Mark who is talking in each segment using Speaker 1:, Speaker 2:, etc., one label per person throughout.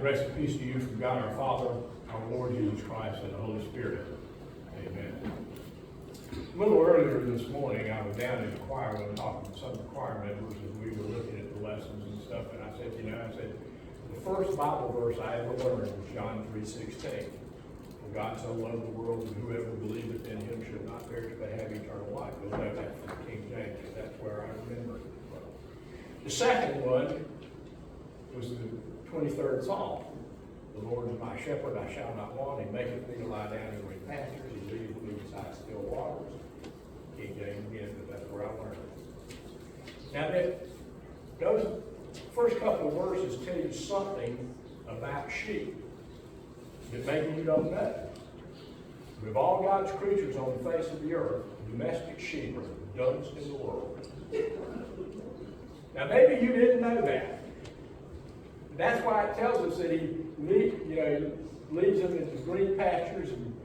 Speaker 1: Grace and peace to you from God our Father, our Lord Jesus Christ, and the Holy Spirit. Amen. A little earlier this morning, I was down in the choir and talking to some of the choir members as we were looking at the lessons and stuff, and I said, the first Bible verse I ever learned was John 3:16. For God so loved the world that whoever believeth in him should not perish but have eternal life. You'll know that from King James, and that's where I remember it from. The second one was the 23rd Psalm. The Lord is my shepherd, I shall not want. He maketh me to lie down in green pastures. He leadeth me beside still waters. King James again, but that's where I learned it. Now, those first couple of verses tell you something about sheep that maybe you don't know. Of all God's creatures on the face of the earth, domestic sheep are the dumbest in the world. Now, maybe you didn't know that. That's why it tells us that he leads them into green pastures and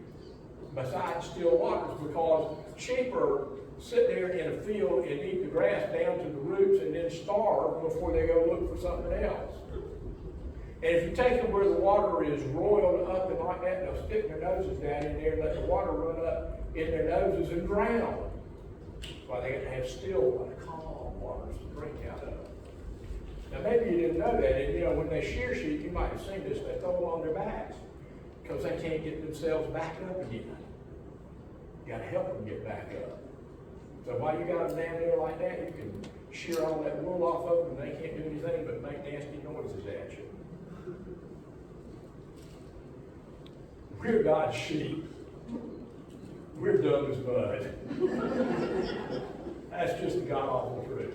Speaker 1: beside still waters, because sheep are sit there in a field and eat the grass down to the roots and then starve before they go look for something else. And if you take them where the water is roiled up and like that, they'll stick their noses down in there and let the water run up in their noses and drown. That's why they have to have still, calm waters to drink out of. Now maybe you didn't know that, and when they shear sheep, you might have seen this, they throw them on their backs because they can't get themselves back up again. You got to help them get back up. So while you got them down there like that, you can shear all that wool off of them, and they can't do anything but make nasty noises at you. We're God's sheep. We're dumb as mud. That's just the God-awful truth.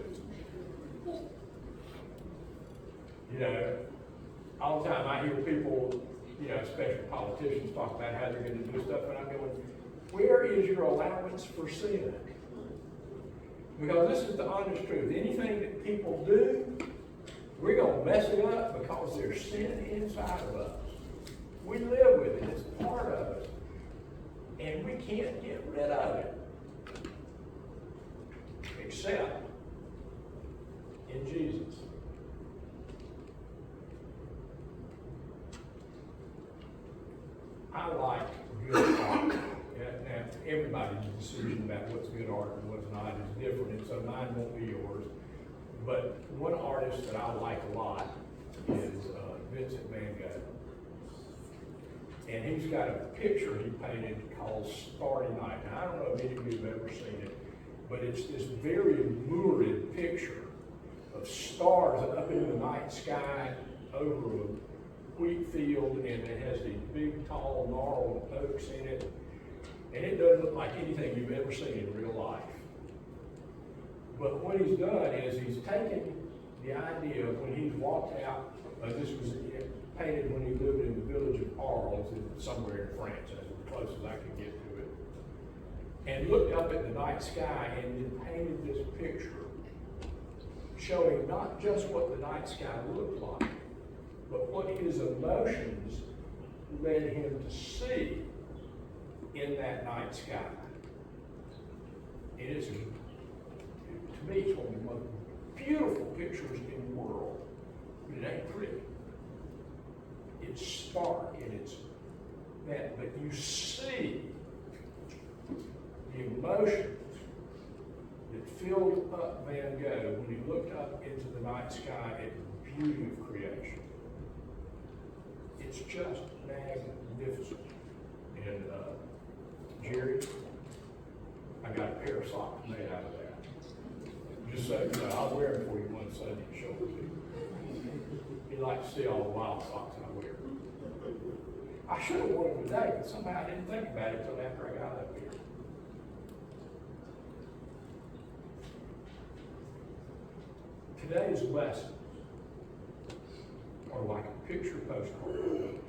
Speaker 1: All the time I hear people, especially politicians, talk about how they're going to do stuff, and I'm going, where is your allowance for sin? Because this is the honest truth. Anything that people do, we're going to mess it up because there's sin inside of us. We live with it. It's part of us. And we can't get rid of it. Except in Jesus. I like good art. Now, everybody's decision about what's good art and what's not is different, and so mine won't be yours. But one artist that I like a lot is Vincent Van Gogh. And he's got a picture he painted called Starry Night. Now, I don't know if any of you have ever seen it, but it's this very lurid picture of stars up in the night sky over a wheat field, and it has these big, tall, gnarled oaks in it. And it doesn't look like anything you've ever seen in real life. But what he's done is he's taken the idea of when he's walked out, this was painted when he lived in the village of Arles, somewhere in France. That's as close as I could get to it. And looked up at the night sky and then painted this picture showing not just what the night sky looked like, but what his emotions led him to see in that night sky. It is, to me, it's one of the most beautiful pictures in the world. But it ain't pretty. It's stark and it's that, but you see the emotions that filled up Van Gogh when he looked up into the night sky at the beauty of creation. It's just magnificent. And Jerry, I got a pair of socks made out of that. Just so you know, I'll wear them for you one Sunday and show them to you. You'd like to see all the wild socks I wear. I should have worn them today, but somehow I didn't think about it until after I got up here. Today's lessons are like a picture postcard.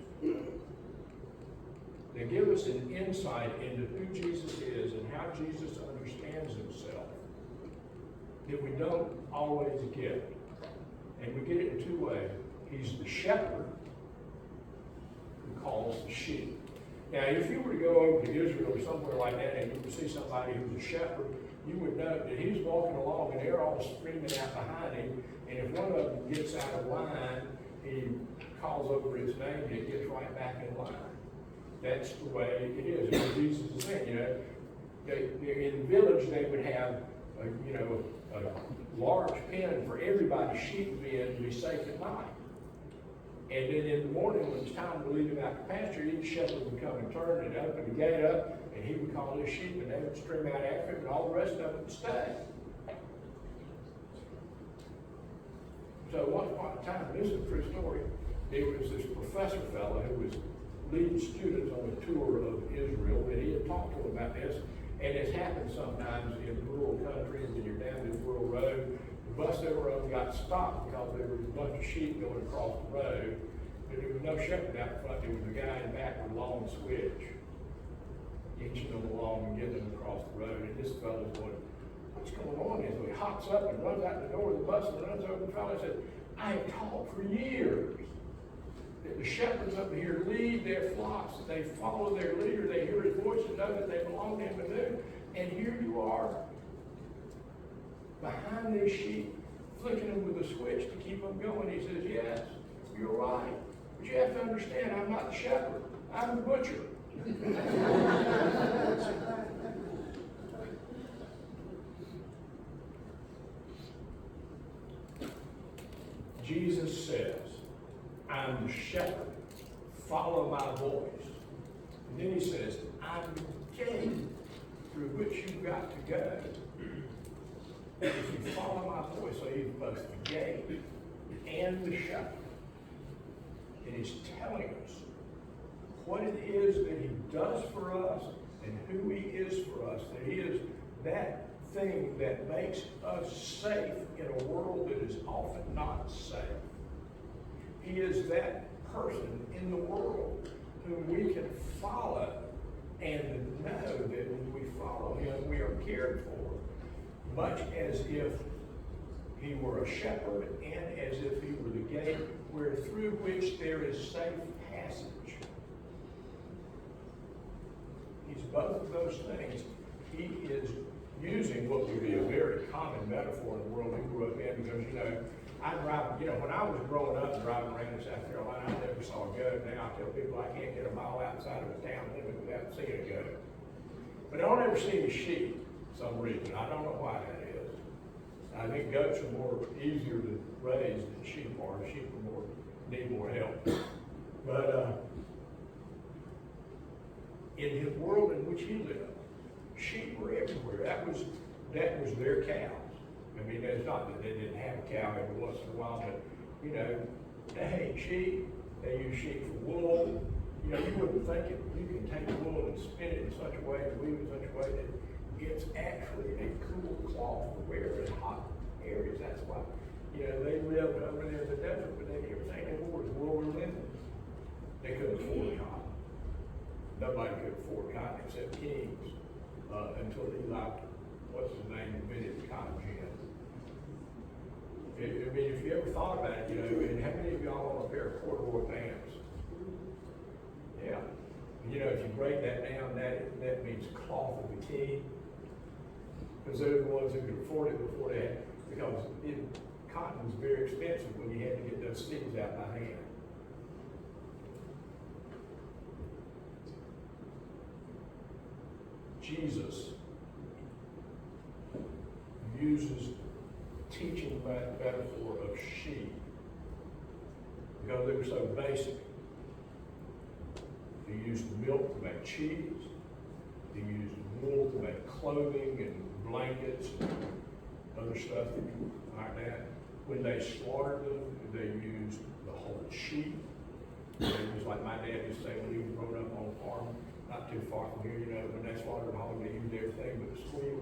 Speaker 1: They give us an insight into who Jesus is and how Jesus understands himself that we don't always get. And we get it in two ways. He's the shepherd who calls the sheep. Now, if you were to go over to Israel or somewhere like that and you would see somebody who's a shepherd, you would know that he's walking along and they're all screaming out behind him. And if one of them gets out of line, he calls over its name, it gets right back in line. That's the way it is. And Jesus is saying, in the village, they would have, a large pen for everybody's sheep to be safe at night. And then in the morning, when it's time to lead them out to pasture, each shepherd would come and turn and open the gate up, and he would call his sheep, and they would stream out after him, and all the rest of them would stay. So once upon a time, this is a true story, there was this professor fellow who was leading students on a tour of Israel, and he had talked to them about this, and it's happened sometimes in rural countries, when you're down this rural road, the bus they were on got stopped because there was a bunch of sheep going across the road, but there was no shepherd out front, there was a guy in the back with a long switch, inching them along and getting them across the road, and this fellow's going, what's going on? And so he hops up and runs out the door of the bus and runs over the fellow and said, I have taught for years that the shepherds up here lead their flocks, that they follow their leader, they hear his voice and know that they belong to him and do. And here you are, behind these sheep, flicking them with a switch to keep them going. He says, yes, you're right. But you have to understand, I'm not the shepherd, I'm the butcher. Jesus says, I'm the shepherd, follow my voice. And then he says, I'm the gate through which you've got to go. If you follow my voice, so he's both the gate and the shepherd. And he's telling us what it is that he does for us and who he is for us, that he is that thing that makes us safe in a world that is often not safe. He is that person in the world whom we can follow and know that when we follow him, we are cared for, much as if he were a shepherd and as if he were the gate through which there is safe passage. He's both of those things. He is using what would be a very common metaphor in the world we grew up in, because, I drive, when I was growing up and driving around in South Carolina, I never saw a goat. Now I tell people I can't get a mile outside of a town limit without seeing a goat. But I don't ever see any sheep for some reason. I don't know why that is. I think goats are easier to raise than sheep are. Sheep are need more help. But in the world in which he lived, sheep were everywhere. That was their cows. I mean, it's not that they didn't have a cow every once in a while, but, they ate sheep. They use sheep for wool. You wouldn't think it. You can take wool and spin it in such a way, and weave it in such a way that it's actually a cool cloth to wear in hot areas. That's why, they lived over there in the desert, but everything they wore was wool or linen. They couldn't afford cotton. Nobody could afford cotton except kings until Eli, invented cotton gin. If you ever thought about it, and how many of y'all own a pair of corduroy pants? Yeah. If you break that down, that means cloth of the king. Because they're the ones who could afford it before they had, because cotton was very expensive when you had to get those skins out by hand. Jesus uses teaching metaphor of sheep because they were so basic. They used milk to make cheese. They used wool to make clothing and blankets and other stuff like that. When they slaughtered them, they used the whole sheep. It was like my dad used to say when he was growing up on a farm, not too far from here, when they slaughtered a hog, they used everything but a squeal.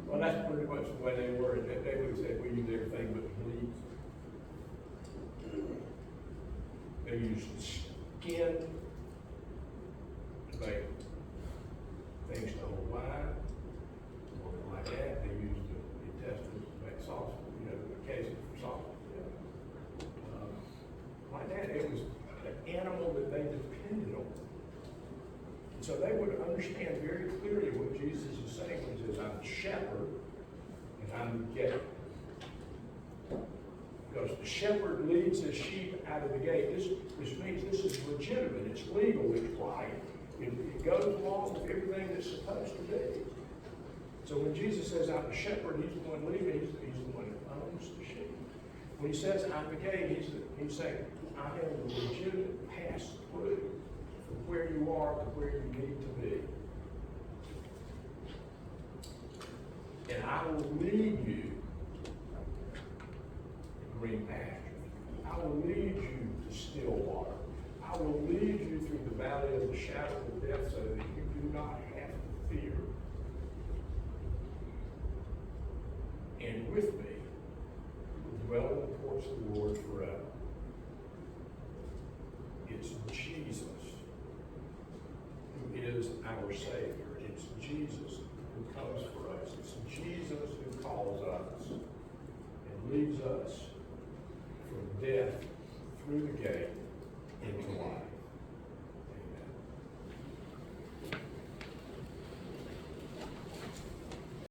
Speaker 1: Well, that's pretty much the way they were. They would have said we use everything but bleed. They used skin to make things to hold wine, or like that. They used the intestines to make sausage, the casing for sausage. Like that, it was an animal that they depended on. So they would understand very clearly what Jesus is saying when he says, I'm the shepherd and I'm the gate. Because because the shepherd leads his sheep out of the gate. This means this is legitimate, it's legal, it's right. It goes along with everything that's supposed to be. So when Jesus says, I'm the shepherd, he's the one leading, he's the one that owns the sheep. When he says, I'm the gate, he's saying, I am the legitimate pass-through from where you are to where you need to be. And I will lead you to green pastures. I will lead you to still water. I will lead you through the valley of the shadow of death so that you do not have to fear. And with me, dwell in the courts of the Lord forever. It's Jesus who is our Savior. It's Jesus who comes for us. It's Jesus who calls us and leads us from death through the gate into life.